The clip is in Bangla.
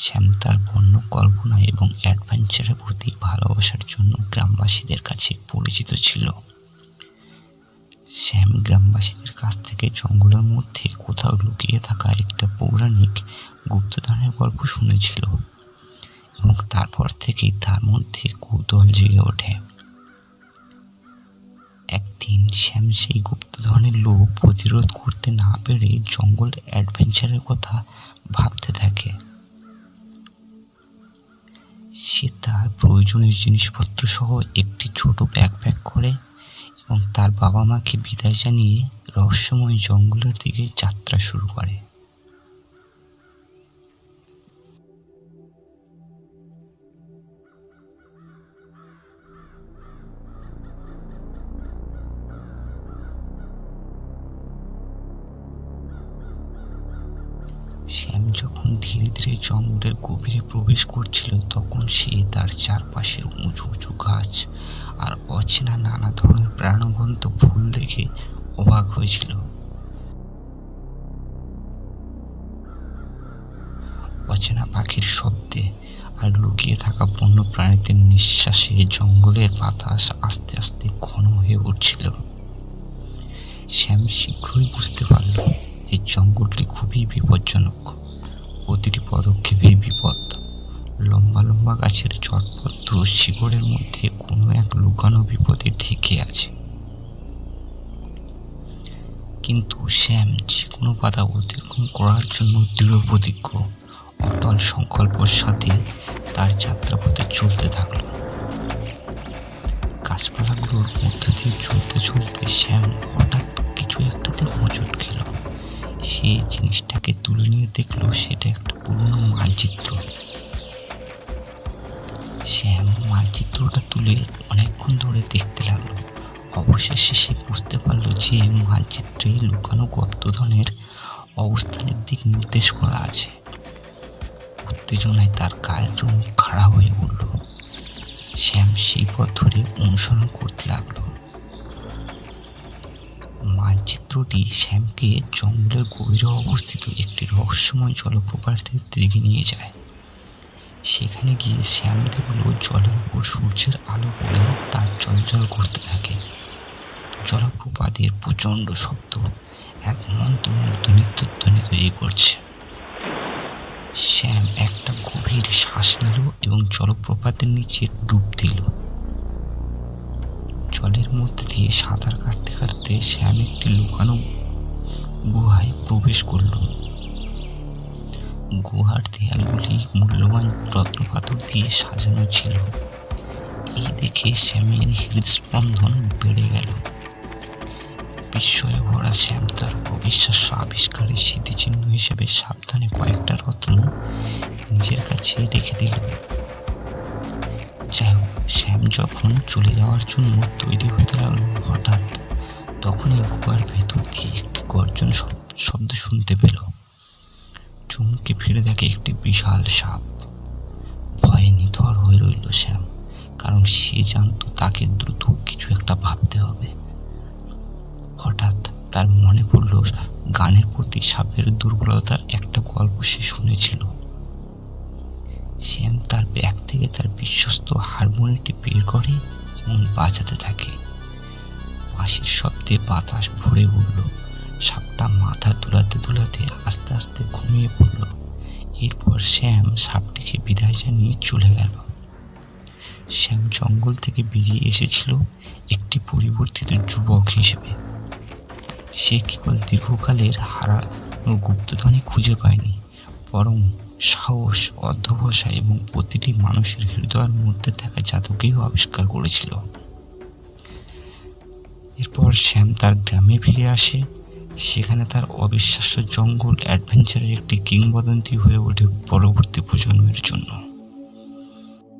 শ্যাম তার বন্য কল্পনা এবং অ্যাডভেঞ্চারের প্রতি ভালোবাসার জন্য গ্রামবাসীদের কাছে পরিচিত ছিল। শ্যাম গ্রামবাসীদের কাছ থেকে জঙ্গলের মধ্যে কোথাও লুকিয়ে থাকা একটা পৌরাণিক গুপ্তধনের গল্প শুনেছিল এবং তারপর থেকেই তার মধ্যে কৌতূহল জেগে ওঠে। একদিন শ্যাম সেই গুপ্তধনের লোভ প্রতিরোধ করতে না পেরে জঙ্গল অ্যাডভেঞ্চারের কথা ভাবতে থাকে। সে তার প্রয়োজনীয় জিনিসপত্র সহ একটি ছোট ব্যাকপ্যাক করে এবং তার বাবা মাকে বিদায় জানিয়ে রহস্যময় জঙ্গলের দিকে যাত্রা শুরু করে। শ্যাম যখন ধীরে ধীরে জঙ্গলের গভীরে প্রবেশ করছিল তখন সে তার চারপাশের উঁচু উঁচু গাছ আর অচেনা নানা ধরনের প্রাণবন্ত ফুল দেখে অবাক হয়েছিল। অচেনা পাখির শব্দে আর লুকিয়ে থাকা বন্য প্রাণীদের নিঃশ্বাসে জঙ্গলের বাতাস আস্তে আস্তে ঘন হয়ে উঠছিল। শ্যাম শীঘ্রই বুঝতে পারল যে জঙ্গলটি খুবই বিপজ্জনক। প্রতিটি পদক্ষেপেই বিপদ। লম্বা লম্বা গাছের চটপট শিকড়ের মধ্যে কোনো এক লুকানো বিপদে ঢেকে আছে। কিন্তু শ্যাম যে কোনো বাধা অতিক্রম করার জন্য দৃঢ় প্রতিজ্ঞ। অটল সংকল্পের সাথে তার যাত্রাপথে চলতে থাকল। গাছপালাগুলোর মধ্য দিয়ে চলতে চলতে শ্যাম হঠাৎ কিছু একটাতে হোঁচট খেল। সে জিনিসটাকে তুলে নিয়ে দেখলো সেটা একটা পুরনো মানচিত্র। শ্যাম মানচিত্রটা তুলে অনেকক্ষণ ধরে দেখতে লাগলো। অবশেষে সে বুঝতে পারলো যে মানচিত্রে লুকানো গুপ্তধনের অবস্থানের দিক নির্দেশ করা আছে। উত্তেজনায় তার গায়ের রং খাড়া হয়ে উঠল। শ্যাম সেই পথ ধরে অনুসরণ করতে লাগলো। মানচিত্রটি শ্যামকে জঙ্গলের গভীরে অবস্থিত একটি রহস্যময় জলপ্রপাতের দিকে নিয়ে যায়। সেখানে গিয়ে শ্যাম দেখল জলের উপর সূর্যের আলো পড়ে তা জ্বলজ্বল করতে থাকে। জলপ্রপাতের প্রচণ্ড শব্দ এক মন্ত্রমুগ্ধ নৃত্যধ্বনি তৈরি করছে। শ্যাম একটা গভীর শ্বাস নিল এবং জলপ্রপাতের নিচে ডুব দিল। জলের মধ্যে দিয়ে সাঁতার কাটতে কাটতে শ্যাম একটি লুকানো গুহায় প্রবেশ করল। গুহার দেয়ালগুলি মূল্যবান রত্নপাথর দিয়ে সাজানো ছিল। এই দেখে শ্যামের হৃদস্পন্দন বেড়ে গেল। বিস্ময়ে ভরা শ্যাম তার অবিশ্বাস্য আবিষ্কারের স্মৃতিচিহ্ন হিসেবে সাবধানে কয়েকটা রত্ন নিজের কাছে রেখে দিল। যাই হোক, শ্যাম যখন চলে যাওয়ার জন্য তৈরি হতে লাগলো হঠাৎ তখনই গুহার ভেতর দিয়ে একটি গর্জন শব্দ শুনতে পেল। চমকে ফিরে দেখে একটি বিশাল সাপ। ভয়ে নিথর হয়ে রইল শ্যাম, কারণ সে জানতো তাকে দ্রুত কিছু একটা ভাবতে হবে। হঠাৎ তার মনে পড়ল গানের প্রতি সাপের দুর্বলতার একটা গল্প সে শুনেছিল। শ্যাম তার ব্যাগ থেকে তার বিশ্বস্ত হারমোনিয়ামটি বের করে এবং বাজাতে থাকে। বাঁশির শব্দে বাতাস ভরে উঠল। সাপটা মাথা দুলাতে দুলাতে আস্তে আস্তে ঘুমিয়ে পড়ল। এরপর শ্যাম সাপটিকে বিদায় জানিয়ে চলে গেল। শ্যাম জঙ্গল থেকে বেরিয়ে এসেছিল একটি পরিবর্তিত যুবক হিসেবে। সে কেবল দীর্ঘকালের হারানো গুপ্তধনই খুঁজে পায়নি, বরং সাহস, অধ্যবসায় এবং প্রতিটি মানুষের হৃদয়ের মধ্যে থাকা জাদুকেও আবিষ্কার করেছিল। এরপর শ্যাম তার গ্রামে ফিরে আসে। সেখানে তার অবিশ্বাস্য জঙ্গল অ্যাডভেঞ্চারের একটি কিংবদন্তি হয়ে ওঠে পরবর্তী প্রজন্মের জন্য।